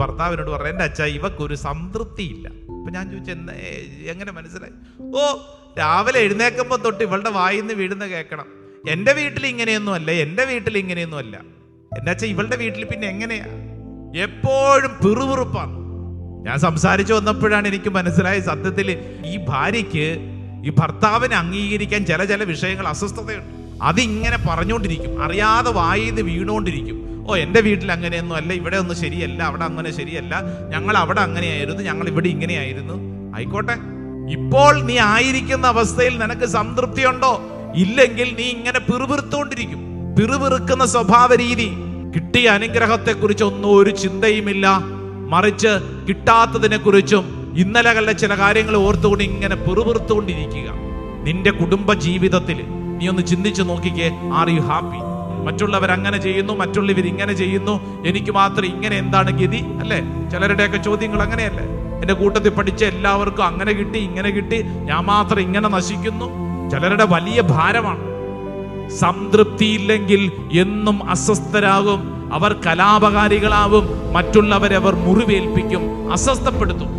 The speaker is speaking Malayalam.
ഭർത്താവിനോട് പറഞ്ഞു, എൻ്റെ അച്ഛാ ഇവക്കൊരു സംതൃപ്തിയില്ല. അപ്പൊ ഞാൻ ചോദിച്ചു, എങ്ങനെ മനസ്സിലായി? ഓ, രാവിലെ എഴുന്നേക്കുമ്പോൾ തൊട്ട് ഇവളുടെ വായിന്ന് വീഴുന്ന കേൾക്കണം. എൻ്റെ വീട്ടിൽ ഇങ്ങനെയൊന്നും അല്ല, എൻ്റെ വീട്ടിൽ ഇങ്ങനെയൊന്നും അല്ല. എൻ്റെ അച്ഛൻ ഇവളുടെ വീട്ടിൽ പിന്നെ എങ്ങനെയാ? എപ്പോഴും പിറുപിറുപ്പാണ്. ഞാൻ സംസാരിച്ചു വന്നപ്പോഴാണ് എനിക്ക് മനസ്സിലായി, സത്യത്തിൽ ഈ ഭാര്യയ്ക്ക് ഈ ഭർത്താവിനെ അംഗീകരിക്കാൻ ചില വിഷയങ്ങൾ അസ്വസ്ഥതയുണ്ട്. അതിങ്ങനെ പറഞ്ഞുകൊണ്ടിരിക്കും, അറിയാതെ വായിന്ന് വീണുകൊണ്ടിരിക്കും. ഓ, എൻ്റെ വീട്ടിൽ അങ്ങനെയൊന്നും അല്ല, ഇവിടെ ഒന്നും ശരിയല്ല, അവിടെ അങ്ങനെ ശരിയല്ല, ഞങ്ങൾ അവിടെ അങ്ങനെയായിരുന്നു, ഞങ്ങൾ ഇവിടെ ഇങ്ങനെയായിരുന്നു. ആയിക്കോട്ടെ, ഇപ്പോൾ നീ ആയിരിക്കുന്ന അവസ്ഥയിൽ നിനക്ക് സംതൃപ്തിയുണ്ടോ? ഇല്ലെങ്കിൽ നീ ഇങ്ങനെ പിറുപിറുത്തോണ്ടിരിക്കും. പിറുപിറുക്കുന്ന സ്വഭാവ രീതി. കിട്ടിയ അനുഗ്രഹത്തെ കുറിച്ച് ഒന്നും ഒരു ചിന്തയുമില്ല, മറിച്ച് കിട്ടാത്തതിനെ കുറിച്ചും ഇന്നലകളിലെ ചില കാര്യങ്ങൾ ഓർത്തുകൊണ്ട് ഇങ്ങനെ പിറുപിറുത്തുകൊണ്ടിരിക്കുക. നിന്റെ കുടുംബ ജീവിതത്തിൽ നീ ഒന്ന് ചിന്തിച്ചു നോക്കിക്കേ. Are you happy? മറ്റുള്ളവർ അങ്ങനെ ചെയ്യുന്നു, മറ്റുള്ളവർ ഇങ്ങനെ ചെയ്യുന്നു, എനിക്ക് മാത്രം ഇങ്ങനെ, എന്താണ് ഗതി? അല്ലേ? ചിലരുടെയൊക്കെ ചോദ്യങ്ങൾ അങ്ങനെയല്ലേ? എന്റെ കൂട്ടത്തിൽ പഠിച്ച എല്ലാവർക്കും അങ്ങനെ കിട്ടി, ഇങ്ങനെ കിട്ടി, ഞാൻ മാത്രം ഇങ്ങനെ നശിക്കുന്നു. ചിലരുടെ വലിയ ഭാരമാണ്. സംതൃപ്തിയില്ലെങ്കിൽ എന്നും അസ്വസ്ഥരാകും, അവർ കലാപകാരികളാവും, മറ്റുള്ളവരെ അവർ മുറിവേൽപ്പിക്കും, അസ്വസ്ഥപ്പെടുത്തും.